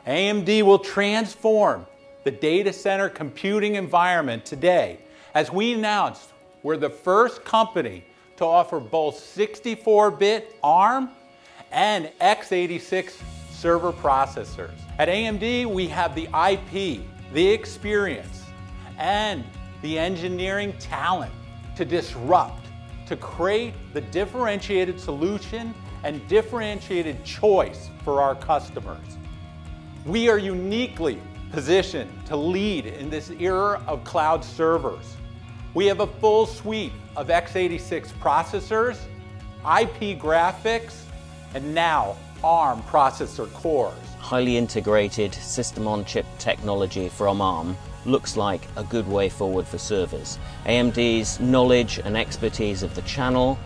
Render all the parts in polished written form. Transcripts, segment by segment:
AMD will transform the data center computing environment today. As we announced, we're the first company to offer both 64-bit ARM and x86 server processors. At AMD, we have the IP, the experience, and the engineering talent to disrupt, to create the differentiated solution and differentiated choice for our customers. We are uniquely positioned to lead in this era of cloud servers. We have a full suite of x86 processors, IP graphics, and now ARM processor cores. Highly integrated system-on-chip technology from ARM looks like a good way forward for servers. AMD's knowledge and expertise of the channel,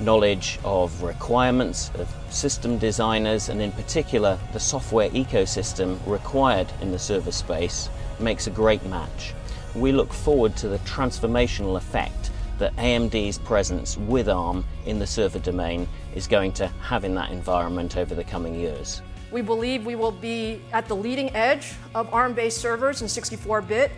knowledge of requirements of system designers, and in particular the software ecosystem required in the server space makes a great match. We look forward to the transformational effect that AMD's presence with ARM in the server domain is going to have in that environment over the coming years. We believe we will be at the leading edge of ARM-based servers in 64-bit.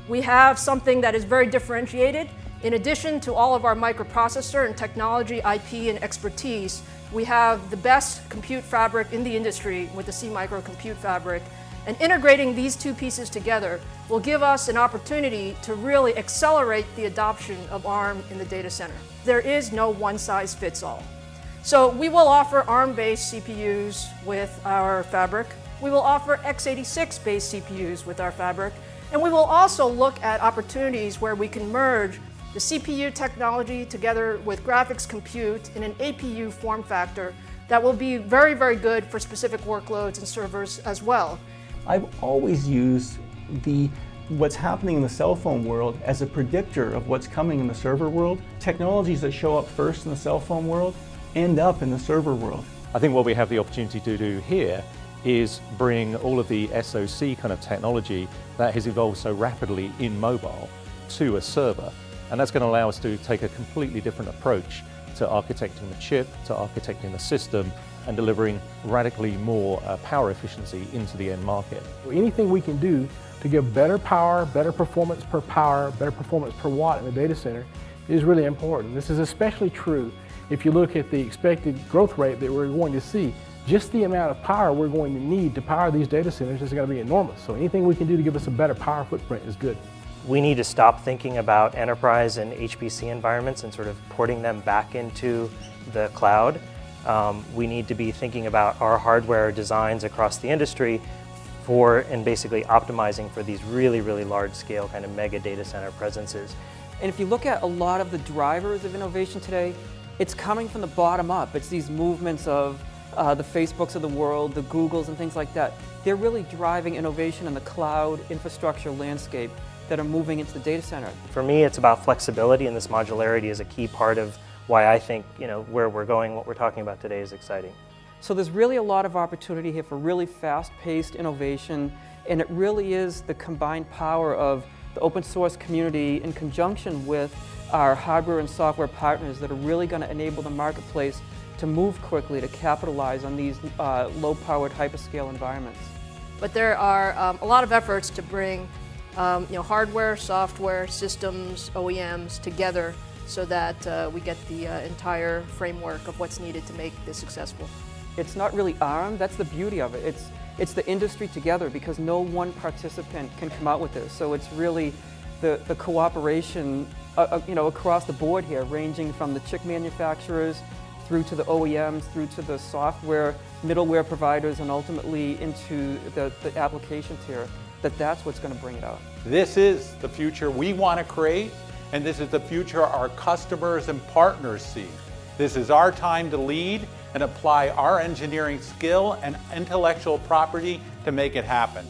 We have something that is very differentiated. In addition to all of our microprocessor and technology, IP, and expertise, we have the best compute fabric in the industry with the C-Micro compute fabric. And integrating these two pieces together will give us an opportunity to really accelerate the adoption of ARM in the data center. There is no one-size-fits-all. So we will offer ARM-based CPUs with our fabric. We will offer x86-based CPUs with our fabric. And we will also look at opportunities where we can merge the CPU technology together with graphics compute in an APU form factor that will be very, very good for specific workloads and servers as well. I've always used what's happening in the cell phone world as a predictor of what's coming in the server world. Technologies that show up first in the cell phone world end up in the server world. I think what we have the opportunity to do here is bring all of the SoC kind of technology that has evolved so rapidly in mobile to a server. And that's going to allow us to take a completely different approach to architecting the chip, to architecting the system, and delivering radically more power efficiency into the end market. Anything we can do to give better power, better performance per power, better performance per watt in the data center is really important. This is especially true if you look at the expected growth rate that we're going to see. Just the amount of power we're going to need to power these data centers is going to be enormous. So anything we can do to give us a better power footprint is good. We need to stop thinking about enterprise and HPC environments and sort of porting them back into the cloud. We need to be thinking about our hardware designs across the industry and basically optimizing for these really, really large scale kind of mega data center presences. And if you look at a lot of the drivers of innovation today, it's coming from the bottom up. It's these movements of the Facebooks of the world, the Googles and things like that. They're really driving innovation in the cloud infrastructure landscape that are moving into the data center. For me, it's about flexibility, and this modularity is a key part of why I think, where we're going, what we're talking about today is exciting. So there's really a lot of opportunity here for really fast-paced innovation, and it really is the combined power of the open source community in conjunction with our hardware and software partners that are really going to enable the marketplace to move quickly to capitalize on these low-powered hyperscale environments. But there are a lot of efforts to bring hardware, software, systems, OEMs together so that we get the entire framework of what's needed to make this successful. It's not really ARM, that's the beauty of it. It's the industry together because no one participant can come out with this. So it's really the cooperation across the board here, ranging from the chip manufacturers through to the OEMs, through to the software, middleware providers, and ultimately into the application tier. That's what's going to bring it out. This is the future we want to create, and this is the future our customers and partners see. This is our time to lead and apply our engineering skill and intellectual property to make it happen.